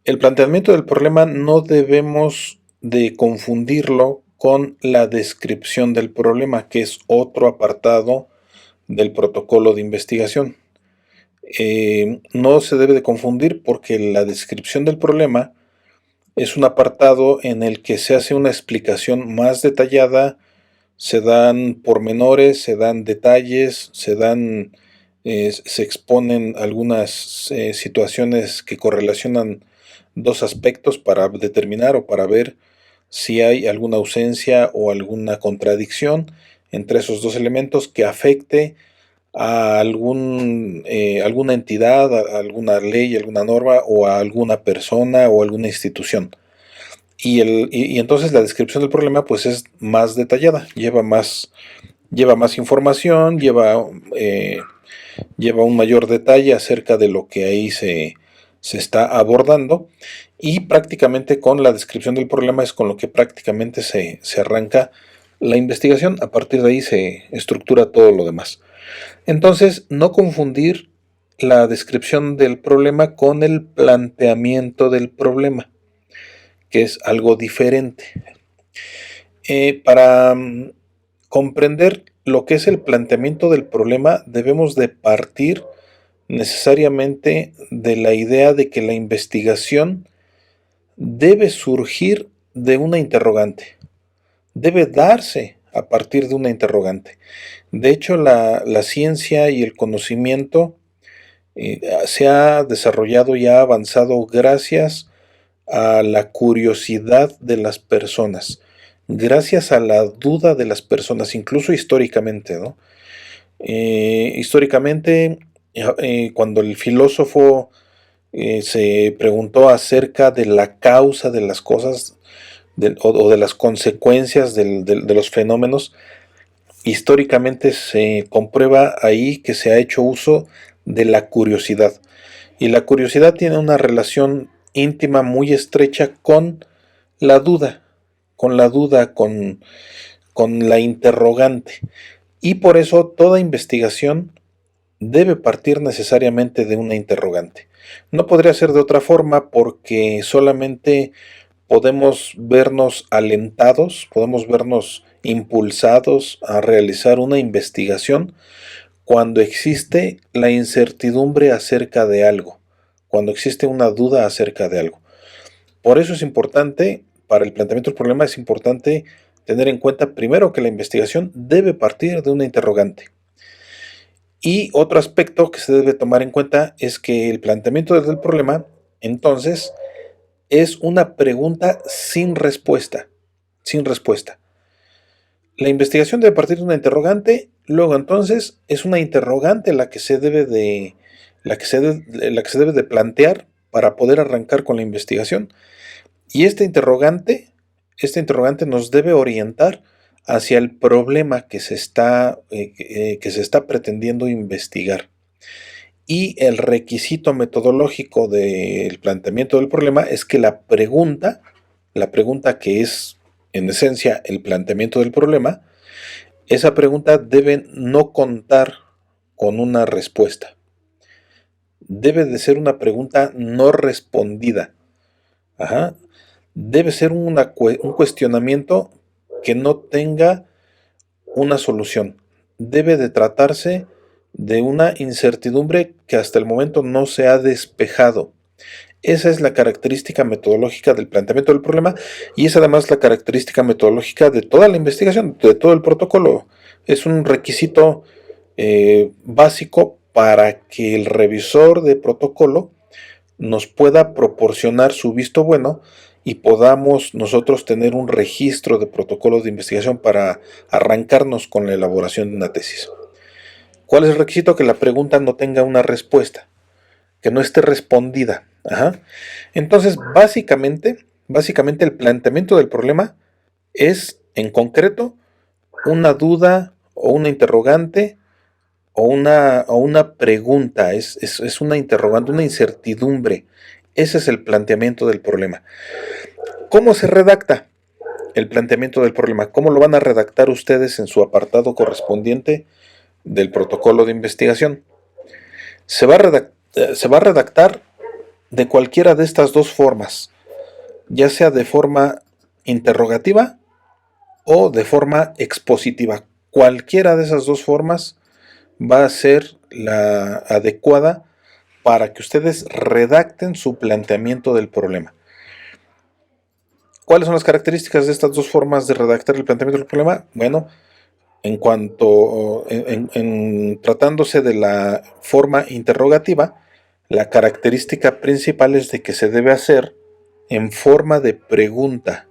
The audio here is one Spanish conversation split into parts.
El planteamiento del problema no debemos de confundirlo con la descripción del problema, que es otro apartado del protocolo de investigación. No se debe de confundir porque la descripción del problema es un apartado en el que se hace una explicación más detallada, se dan pormenores, se dan detalles, se exponen algunas situaciones que correlacionan dos aspectos para determinar o para ver si hay alguna ausencia o alguna contradicción entre esos dos elementos que afecte a alguna entidad, a alguna ley, alguna norma o a alguna persona o alguna institución. Y entonces la descripción del problema pues es más detallada, lleva más información, lleva un mayor detalle acerca de lo que ahí se está abordando, y prácticamente con la descripción del problema es con lo que prácticamente se arranca la investigación. A partir de ahí se estructura todo lo demás. Entonces, no confundir la descripción del problema con el planteamiento del problema, que es algo diferente. Para comprender lo que es el planteamiento del problema, debemos de partir necesariamente de la idea de que la investigación debe surgir de una interrogante, debe darse a partir de una interrogante. De hecho, la ciencia y el conocimiento se ha desarrollado y ha avanzado gracias a la curiosidad de las personas, gracias a la duda de las personas, incluso históricamente, ¿no? Históricamente, cuando el filósofo se preguntó acerca de la causa de las cosas o de las consecuencias de los fenómenos, históricamente se comprueba ahí que se ha hecho uso de la curiosidad. Y la curiosidad tiene una relación íntima muy estrecha con la duda, con la interrogante. Y por eso toda investigación debe partir necesariamente de una interrogante. No podría ser de otra forma porque solamente podemos vernos alentados, podemos vernos impulsados a realizar una investigación cuando existe la incertidumbre acerca de algo, cuando existe una duda acerca de algo. Por eso es importante, para el planteamiento del problema es importante tener en cuenta primero que la investigación debe partir de una interrogante. Y otro aspecto que se debe tomar en cuenta es que el planteamiento del problema, entonces, es una pregunta sin respuesta, sin respuesta. La investigación debe partir de una interrogante, luego entonces es una interrogante la que se debe de plantear para poder arrancar con la investigación. Y esta interrogante nos debe orientar hacia el problema que se está pretendiendo investigar. Y el requisito metodológico del planteamiento del problema es que la pregunta que es en esencia el planteamiento del problema, esa pregunta debe no contar con una respuesta. Debe de ser una pregunta no respondida. Ajá. Debe ser un cuestionamiento que no tenga una solución. Debe de tratarse de una incertidumbre que hasta el momento no se ha despejado. Esa es la característica metodológica del planteamiento del problema, y es además la característica metodológica de toda la investigación, de todo el protocolo. Es un requisito básico para que el revisor de protocolo nos pueda proporcionar su visto bueno y podamos nosotros tener un registro de protocolos de investigación para arrancarnos con la elaboración de una tesis. ¿Cuál es el requisito? Que la pregunta no tenga una respuesta, que no esté respondida. Ajá. Entonces, básicamente el planteamiento del problema es, en concreto, una duda o una interrogante o una pregunta, es una interrogante, una incertidumbre. Ese es el planteamiento del problema. ¿Cómo se redacta el planteamiento del problema? ¿Cómo lo van a redactar ustedes en su apartado correspondiente del protocolo de investigación? Se va a redactar de cualquiera de estas dos formas, ya sea de forma interrogativa o de forma expositiva. Cualquiera de esas dos formas va a ser la adecuada para que ustedes redacten su planteamiento del problema. ¿Cuáles son las características de estas dos formas de redactar el planteamiento del problema? Bueno, en tratándose de la forma interrogativa, la característica principal es de que se debe hacer en forma de pregunta.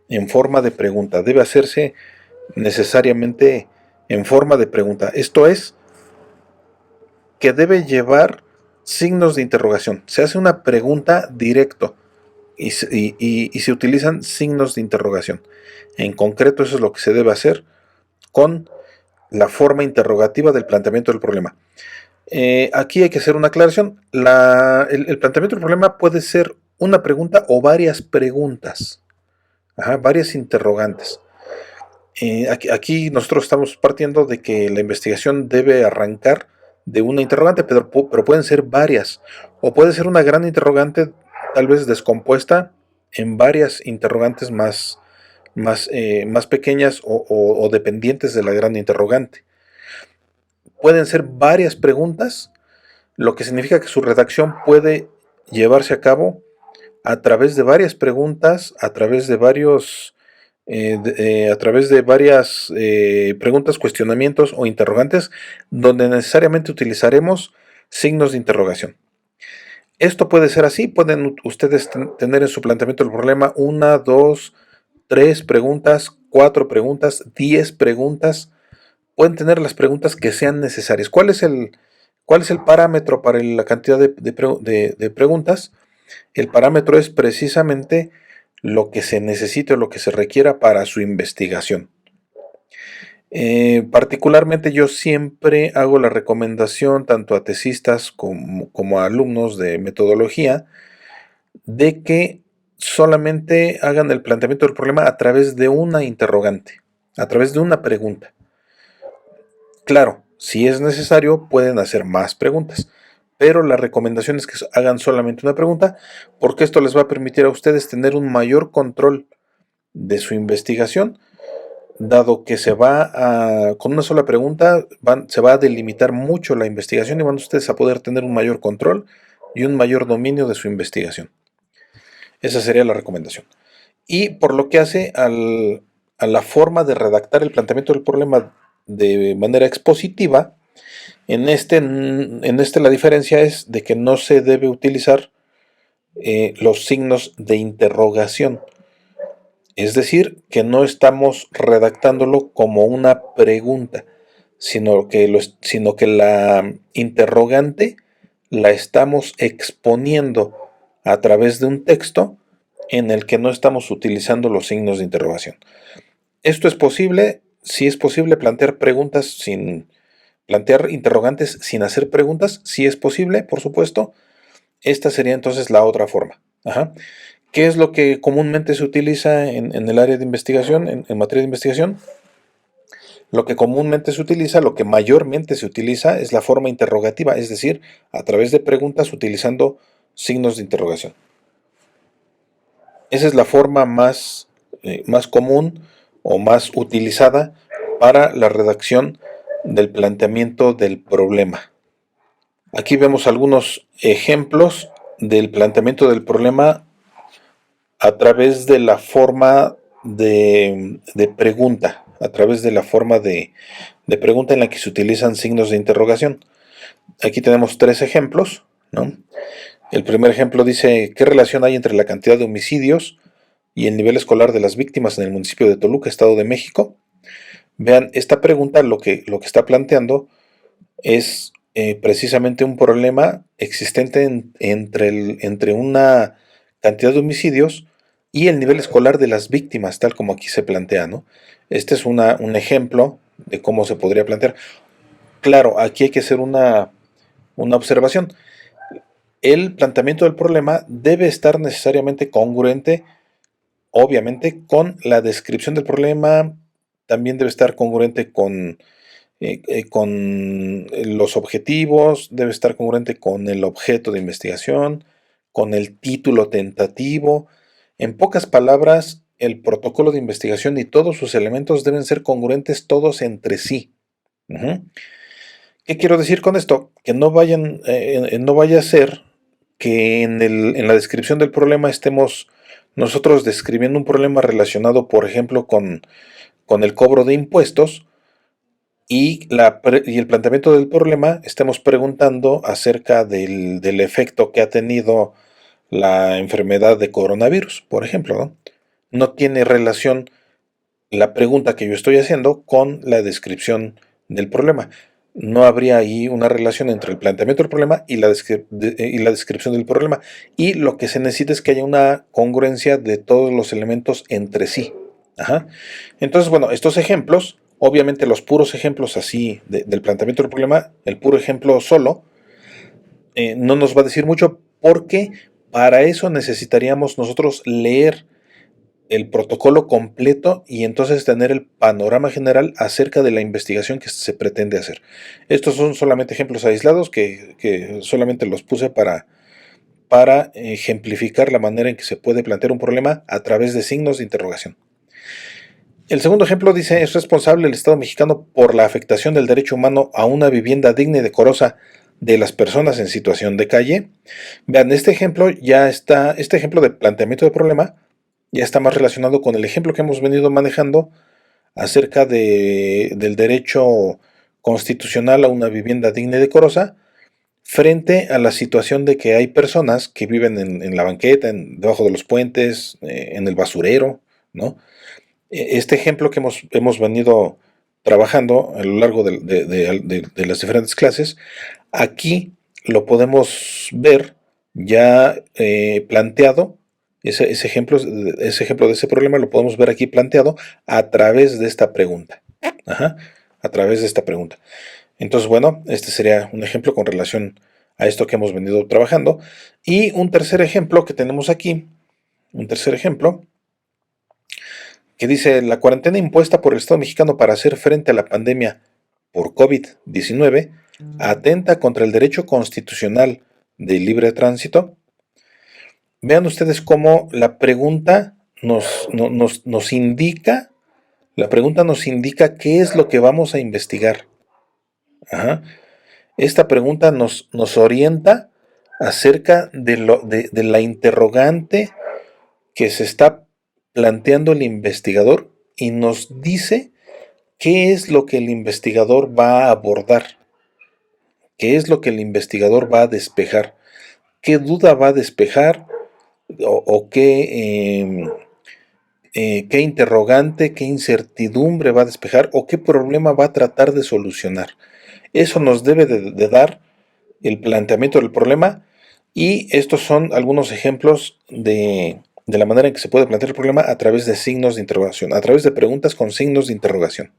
En forma de pregunta. Debe hacerse necesariamente en forma de pregunta. Esto es, que debe llevar signos de interrogación. Se hace una pregunta directo y se utilizan signos de interrogación. En concreto, eso es lo que se debe hacer con la forma interrogativa del planteamiento del problema. Aquí hay que hacer una aclaración. El planteamiento del problema puede ser una pregunta o varias preguntas. Ajá, varias interrogantes. Aquí nosotros estamos partiendo de que la investigación debe arrancar de una interrogante, pero pueden ser varias. O puede ser una gran interrogante, tal vez descompuesta en varias interrogantes más pequeñas o dependientes de la gran interrogante. Pueden ser varias preguntas, lo que significa que su redacción puede llevarse a cabo a través de varias preguntas, a través de varias preguntas, cuestionamientos o interrogantes, donde necesariamente utilizaremos signos de interrogación. Esto puede ser así, pueden ustedes tener en su planteamiento del problema 1, 2, 3 preguntas, 4 preguntas, 10 preguntas. Pueden tener las preguntas que sean necesarias. ¿Cuál es el parámetro para la cantidad de preguntas? El parámetro es precisamente lo que se necesite o lo que se requiera para su investigación. Particularmente yo siempre hago la recomendación tanto a tesistas como a alumnos de metodología de que solamente hagan el planteamiento del problema a través de una interrogante, a través de una pregunta. Claro, si es necesario pueden hacer más preguntas, pero la recomendación es que hagan solamente una pregunta, porque esto les va a permitir a ustedes tener un mayor control de su investigación, dado que con una sola pregunta se va a delimitar mucho la investigación y van ustedes a poder tener un mayor control y un mayor dominio de su investigación. Esa sería la recomendación. Y por lo que hace a la forma de redactar el planteamiento del problema de manera expositiva, en este la diferencia es de que no se debe utilizar los signos de interrogación. Es decir, que no estamos redactándolo como una pregunta, sino que la interrogante la estamos exponiendo a través de un texto en el que no estamos utilizando los signos de interrogación. Esto es posible, si es posible plantear plantear interrogantes sin hacer preguntas, si es posible, por supuesto. Esta sería entonces la otra forma. Ajá. ¿Qué es lo que comúnmente se utiliza en el área de investigación, en materia de investigación? Lo que comúnmente se utiliza, lo que mayormente se utiliza es la forma interrogativa, es decir, a través de preguntas utilizando signos de interrogación. Esa es la forma más común o más utilizada para la redacción del planteamiento del problema. Aquí vemos algunos ejemplos del planteamiento del problema a través de la forma de pregunta, a través de la forma de pregunta en la que se utilizan signos de interrogación. Aquí tenemos 3 ejemplos, ¿no? El primer ejemplo dice: ¿qué relación hay entre la cantidad de homicidios y el nivel escolar de las víctimas en el municipio de Toluca, Estado de México? Vean, esta pregunta lo que está planteando es precisamente un problema existente entre una cantidad de homicidios y el nivel escolar de las víctimas, tal como aquí se plantea, ¿no? Este es un ejemplo de cómo se podría plantear. Claro, aquí hay que hacer una observación. El planteamiento del problema debe estar necesariamente congruente, obviamente, con la descripción del problema. También debe estar congruente con con los objetivos, debe estar congruente con el objeto de investigación, con el título tentativo. En pocas palabras, el protocolo de investigación y todos sus elementos deben ser congruentes todos entre sí. Ujú. ¿Qué quiero decir con esto? Que no no vaya a ser que en la descripción del problema estemos nosotros describiendo un problema relacionado, por ejemplo, con el cobro de impuestos y el planteamiento del problema estemos preguntando acerca del efecto que ha tenido la enfermedad de coronavirus, por ejemplo, ¿no? No tiene relación la pregunta que yo estoy haciendo con la descripción del problema. No habría ahí una relación entre el planteamiento del problema y y la descripción del problema. Y lo que se necesita es que haya una congruencia de todos los elementos entre sí. Ajá. Entonces, bueno, estos ejemplos, obviamente los puros ejemplos así del planteamiento del problema, el puro ejemplo solo, no nos va a decir mucho porque para eso necesitaríamos nosotros leer el protocolo completo y entonces tener el panorama general acerca de la investigación que se pretende hacer. Estos son solamente ejemplos aislados que solamente los puse para ejemplificar la manera en que se puede plantear un problema a través de signos de interrogación. El segundo ejemplo dice, es responsable el Estado mexicano por la afectación del derecho humano a una vivienda digna y decorosa de las personas en situación de calle. Vean, este ejemplo este ejemplo de planteamiento de problema ya está más relacionado con el ejemplo que hemos venido manejando acerca del derecho constitucional a una vivienda digna y decorosa, frente a la situación de que hay personas que viven en la banqueta, debajo de los puentes, en el basurero, ¿no? Este ejemplo que hemos venido trabajando a lo largo de las diferentes clases, aquí lo podemos ver ya planteado. Ese ejemplo de ese problema lo podemos ver aquí planteado a través de esta pregunta. Ajá, a través de esta pregunta. Entonces, bueno, este sería un ejemplo con relación a esto que hemos venido trabajando. Y un tercer ejemplo que tenemos aquí, un tercer ejemplo, que dice, la cuarentena impuesta por el Estado mexicano para hacer frente a la pandemia por COVID-19 atenta contra el derecho constitucional de libre tránsito. Vean ustedes cómo la pregunta nos indica, qué es lo que vamos a investigar. Ajá. Esta pregunta nos orienta acerca de la interrogante que se está planteando el investigador y nos dice qué es lo que el investigador va a abordar, qué es lo que el investigador va a despejar, qué duda va a despejar o qué interrogante, qué incertidumbre va a despejar o qué problema va a tratar de solucionar. Eso nos debe de dar el planteamiento del problema y estos son algunos ejemplos de la manera en que se puede plantear el problema a través de signos de interrogación, a través de preguntas con signos de interrogación.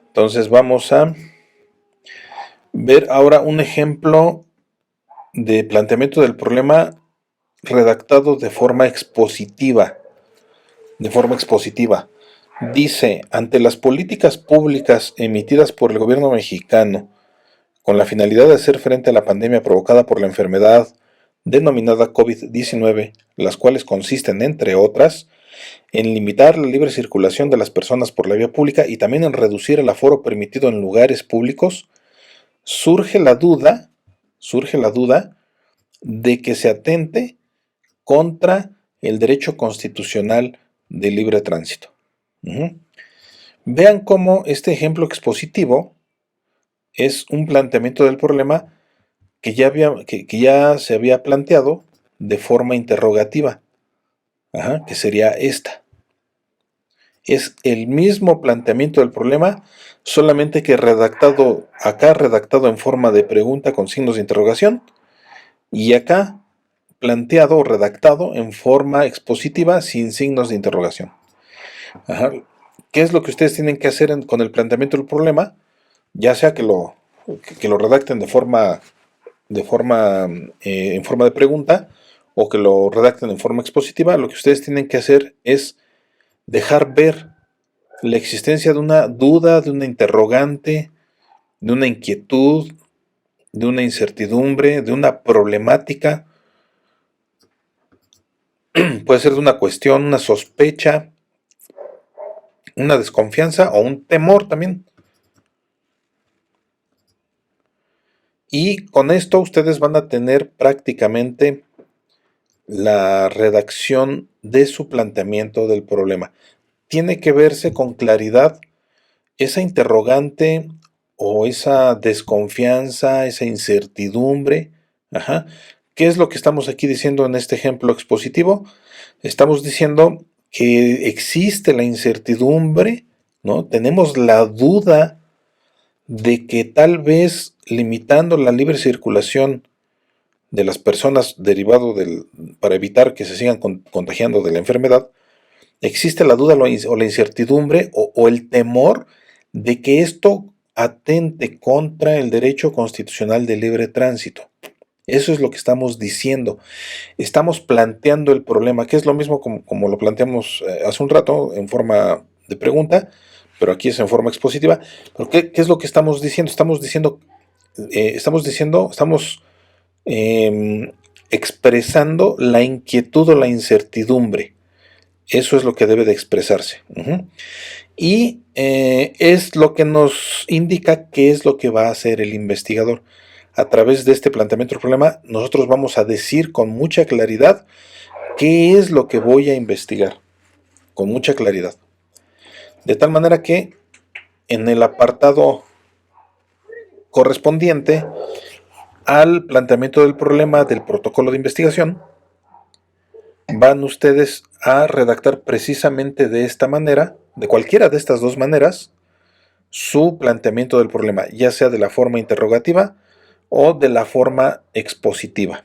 Entonces vamos a ver ahora un ejemplo de planteamiento del problema redactado de forma expositiva. Dice, ante las políticas públicas emitidas por el gobierno mexicano con la finalidad de hacer frente a la pandemia provocada por la enfermedad denominada COVID-19, las cuales consisten, entre otras, en limitar la libre circulación de las personas por la vía pública y también en reducir el aforo permitido en lugares públicos, surge la duda de que se atente contra el derecho constitucional de libre tránsito. Vean cómo este ejemplo expositivo es un planteamiento del problema que ya se había planteado de forma interrogativa, que sería esta. Es el mismo planteamiento del problema, solamente que redactado en forma de pregunta con signos de interrogación, y acá planteado o redactado en forma expositiva sin signos de interrogación. ¿Qué es lo que ustedes tienen que hacer con el planteamiento del problema? Ya sea que lo redacten en forma de pregunta o que lo redacten en forma expositiva, lo que ustedes tienen que hacer es dejar ver la existencia de una duda, de una interrogante, de una inquietud, de una incertidumbre, de una problemática, puede ser de una cuestión, una sospecha, una desconfianza o un temor también. Y con esto ustedes van a tener prácticamente la redacción de su planteamiento del problema. Tiene que verse con claridad esa interrogante o esa desconfianza, esa incertidumbre. Ajá. ¿Qué es lo que estamos aquí diciendo en este ejemplo expositivo? Estamos diciendo que existe la incertidumbre, ¿no? Tenemos la duda de que tal vez limitando la libre circulación de las personas derivado para evitar que se sigan contagiando de la enfermedad, existe la duda o la incertidumbre o el temor de que esto atente contra el derecho constitucional de libre tránsito. Eso es lo que estamos diciendo. Estamos planteando el problema, que es lo mismo como lo planteamos hace un rato en forma de pregunta, pero aquí es en forma expositiva. ¿Pero qué es lo que estamos diciendo? Estamos expresando la inquietud o la incertidumbre. Eso es lo que debe de expresarse. Y es lo que nos indica qué es lo que va a hacer el investigador. A través de este planteamiento del problema, nosotros vamos a decir con mucha claridad qué es lo que voy a investigar. Con mucha claridad. De tal manera que en el apartado correspondiente al planteamiento del problema del protocolo de investigación, van ustedes a redactar precisamente de esta manera, de cualquiera de estas dos maneras, su planteamiento del problema, ya sea de la forma interrogativa o de la forma expositiva.